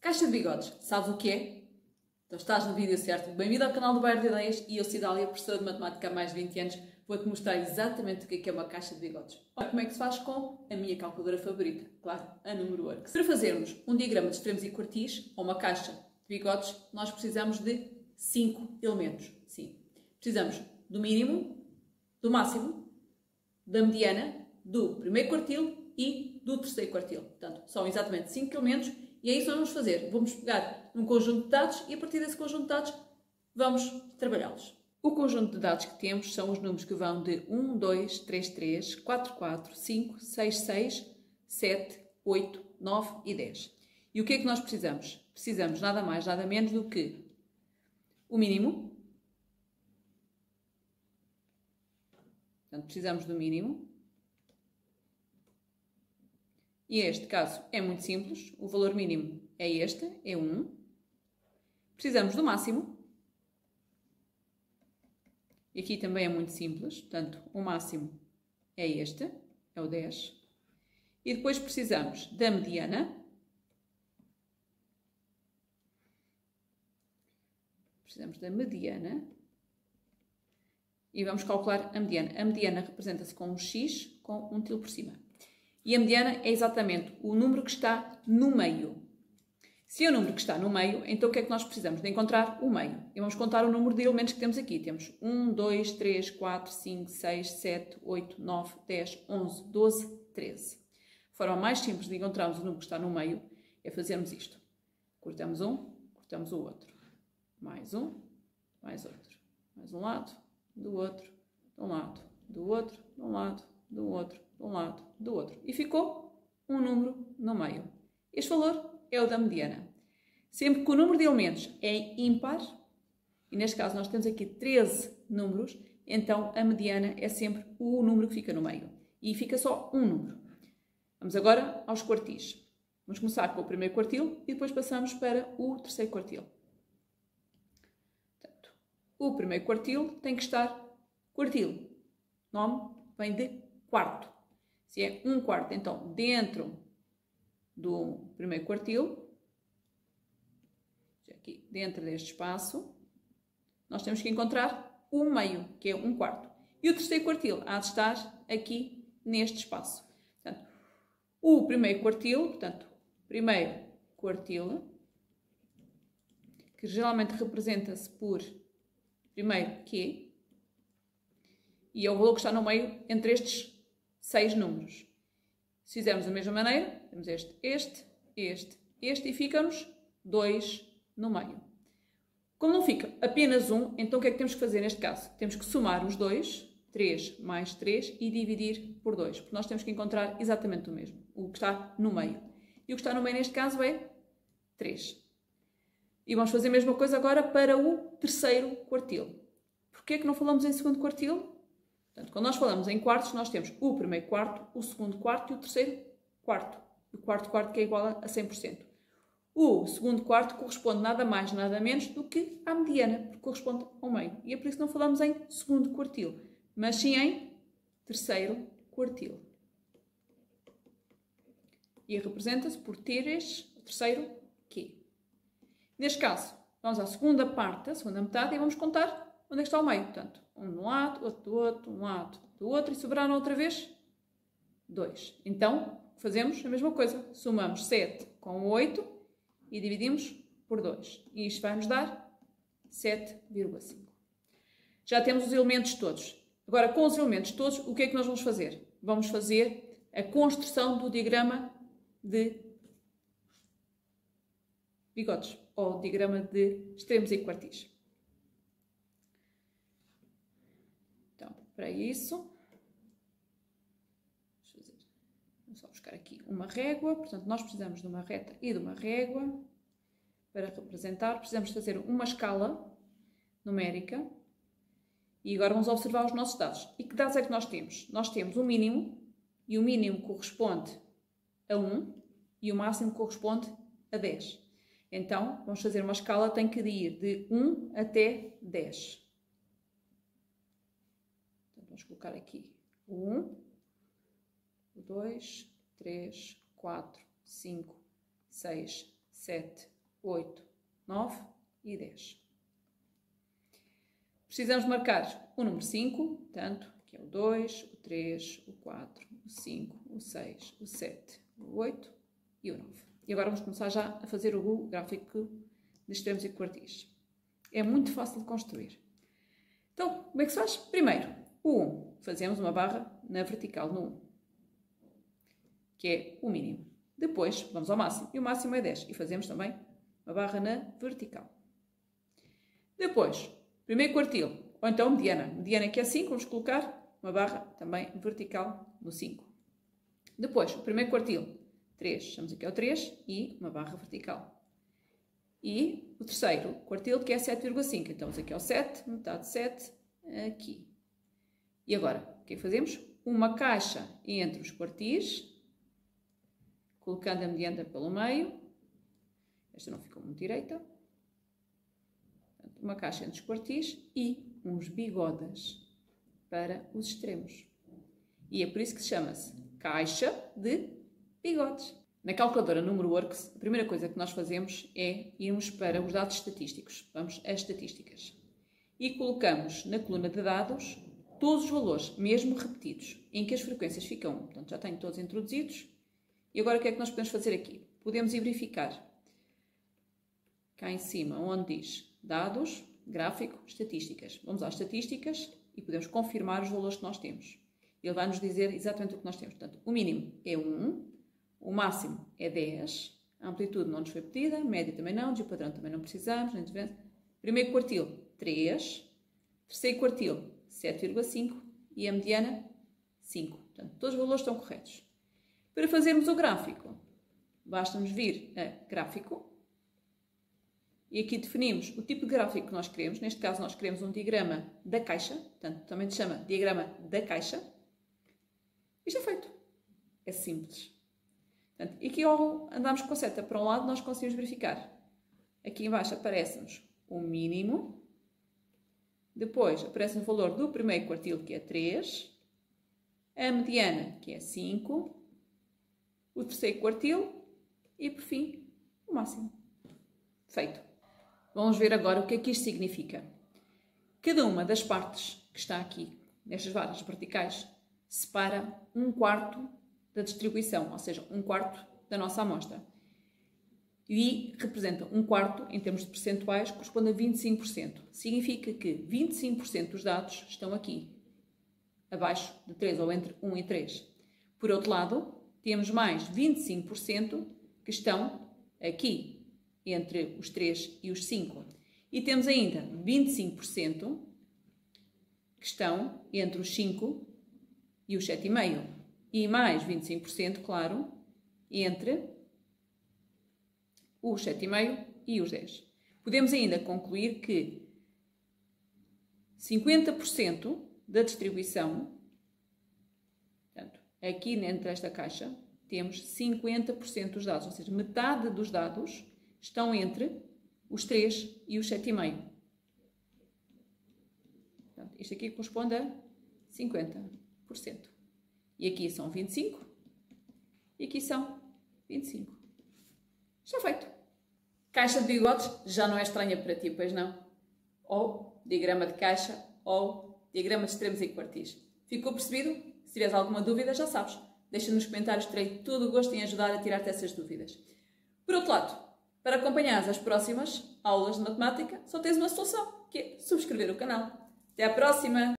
Caixa de bigodes, sabes o que é? Então estás no vídeo certo. Bem-vindo ao canal do Bairro de Ideias e eu, Cidália, professora de Matemática há mais de 20 anos, vou-te mostrar exatamente o que é uma caixa de bigodes. Olha como é que se faz com a minha calculadora favorita, claro, a NumeroWorks. Para fazermos um diagrama de extremos e quartis, ou uma caixa de bigodes, nós precisamos de 5 elementos. Sim. Precisamos do mínimo, do máximo, da mediana, do primeiro quartil e do terceiro quartil. Portanto, são exatamente 5 elementos. E é isso que nós vamos fazer. Vamos pegar um conjunto de dados e a partir desse conjunto de dados vamos trabalhá-los. O conjunto de dados que temos são os números que vão de 1, 2, 3, 3, 4, 4, 5, 6, 6, 7, 8, 9 e 10. E o que é que nós precisamos? Precisamos nada mais, nada menos do que o mínimo. Portanto, precisamos do mínimo. E este caso é muito simples, o valor mínimo é este, é 1. Precisamos do máximo. E aqui também é muito simples, portanto, o máximo é este, é o 10. E depois precisamos da mediana. Precisamos da mediana. E vamos calcular a mediana. A mediana representa-se com um X com um til por cima. E a mediana é exatamente o número que está no meio. Se é o número que está no meio, então o que é que nós precisamos? De encontrar o meio. E vamos contar o número de elementos que temos aqui. Temos 1, 2, 3, 4, 5, 6, 7, 8, 9, 10, 11, 12, 13. A forma mais simples de encontrarmos o número que está no meio é fazermos isto. Cortamos um, cortamos o outro. Mais um, mais outro. Mais um lado, do outro, de um lado, do outro, de um lado, do outro, de um lado, do outro. E ficou um número no meio. Este valor é o da mediana. Sempre que o número de elementos é ímpar, e neste caso nós temos aqui 13 números, então a mediana é sempre o número que fica no meio. E fica só um número. Vamos agora aos quartis. Vamos começar com o primeiro quartil e depois passamos para o terceiro quartil. Portanto, o primeiro quartil tem que estar quartil. O nome vem de quarto. Se é um quarto, então, dentro do primeiro quartil, aqui dentro deste espaço, nós temos que encontrar o meio, que é um quarto. E o terceiro quartil há de estar aqui neste espaço. Portanto, o primeiro quartil, portanto, primeiro quartil, que geralmente representa-se por primeiro Q, e é o valor que está no meio entre estes 6 números. Se fizermos da mesma maneira, temos este e fica-nos 2 no meio. Como não fica apenas 1, então o que é que temos que fazer neste caso? Temos que somar os 2, 3 mais 3 e dividir por 2, porque nós temos que encontrar exatamente o mesmo, o que está no meio. E o que está no meio neste caso é 3. E vamos fazer a mesma coisa agora para o terceiro quartil. Porquê é que não falamos em segundo quartil? Portanto, quando nós falamos em quartos, nós temos o primeiro quarto, o segundo quarto e o terceiro quarto. O quarto quarto que é igual a 100%. O segundo quarto corresponde nada mais, nada menos do que à mediana, porque corresponde ao meio. E é por isso que não falamos em segundo quartil, mas sim em terceiro quartil. E representa-se por teres o terceiro Q. Neste caso, vamos à segunda parte, a segunda metade, e vamos contar onde é que está o meio. Portanto, um de um lado, outro do outro, um lado do outro, e sobraram outra vez 2. Então, fazemos a mesma coisa. Somamos 7 com 8 e dividimos por 2. E isto vai nos dar 7,5. Já temos os elementos todos. Agora, com os elementos todos, o que é que nós vamos fazer? Vamos fazer a construção do diagrama de bigodes, ou diagrama de extremos e quartis. Então, para isso, vamos só buscar aqui uma régua. Portanto, nós precisamos de uma reta e de uma régua para representar. Precisamos fazer uma escala numérica. E agora vamos observar os nossos dados. E que dados é que nós temos? Nós temos o mínimo, e o mínimo corresponde a 1, e o máximo corresponde a 10. Então, vamos fazer uma escala, tem que ir de 1 até 10. Então, vamos colocar aqui o 1, o 2, 3, 4, 5, 6, 7, 8, 9 e 10. Precisamos marcar o número 5, portanto, que é o 2, o 3, o 4, o 5, o 6, o 7, o 8 e o 9. E agora vamos começar já a fazer o gráfico de extremos e quartis. É muito fácil de construir. Então, como é que se faz? Primeiro, o 1. Fazemos uma barra na vertical no 1, que é o mínimo. Depois, vamos ao máximo. E o máximo é 10. E fazemos também uma barra na vertical. Depois, primeiro quartil, ou então mediana. Mediana que é 5, vamos colocar uma barra também vertical no 5. Depois, o primeiro quartil, 3. Chamamos aqui ao 3 e uma barra vertical. E o terceiro quartil, que é 7,5. Então, vamos aqui ao 7, metade de 7, aqui. E agora, o que é que fazemos? Uma caixa entre os quartis, colocando a mediana pelo meio. Esta não ficou muito direita. Uma caixa entre os quartis e uns bigodes para os extremos. E é por isso que se chama-se caixa de bigodes. Na calculadora NumeraWorks, a primeira coisa que nós fazemos é irmos para os dados estatísticos. Vamos às estatísticas. E colocamos na coluna de dados todos os valores, mesmo repetidos, em que as frequências ficam. Portanto, já tenho todos introduzidos. E agora o que é que nós podemos fazer aqui? Podemos ir verificar cá em cima, onde diz dados, gráfico, estatísticas. Vamos às estatísticas e podemos confirmar os valores que nós temos. Ele vai nos dizer exatamente o que nós temos. Portanto, o mínimo é 1, o máximo é 10, a amplitude não nos foi pedida, a média também não, de padrão também não precisamos, nem diferença. Primeiro quartil, 3, terceiro quartil, 7,5 e a mediana, 5. Portanto, todos os valores estão corretos. Para fazermos o gráfico, basta-nos vir a gráfico e aqui definimos o tipo de gráfico que nós queremos. Neste caso, nós queremos um diagrama da caixa, portanto, também se chama diagrama da caixa. E está feito. É simples. Portanto, e aqui ao andarmos com a seta para um lado, nós conseguimos verificar. Aqui em baixo aparece-nos o mínimo. Depois aparece o valor do primeiro quartil, que é 3. A mediana, que é 5. O terceiro quartil. E, por fim, o máximo. Feito. Vamos ver agora o que é que isto significa. Cada uma das partes que está aqui, nestas barras verticais, separa 1/4 da distribuição, ou seja, 1/4 da nossa amostra. E representa 1/4 em termos de percentuais, corresponde a 25%. Significa que 25% dos dados estão aqui, abaixo de 3, ou entre 1 e 3. Por outro lado, temos mais 25% que estão aqui, entre os 3 e os 5. E temos ainda 25% que estão entre os 5 e os 7,5. E mais 25%, claro, entre os 7,5 e os 10. Podemos ainda concluir que 50% da distribuição, portanto, aqui dentro desta caixa, temos 50% dos dados, ou seja, metade dos dados estão entre os 3 e os 7,5. Portanto, isto aqui corresponde a 50%. E aqui são 25. E aqui são 25. Está feito. Caixa de bigodes já não é estranha para ti, pois não? Ou diagrama de caixa, ou diagrama de extremos e quartis. Ficou percebido? Se tiveres alguma dúvida, já sabes. Deixa nos comentários, terei todo o gosto em ajudar a tirar-te essas dúvidas. Por outro lado, para acompanhar as próximas aulas de matemática, só tens uma solução, que é subscrever o canal. Até à próxima!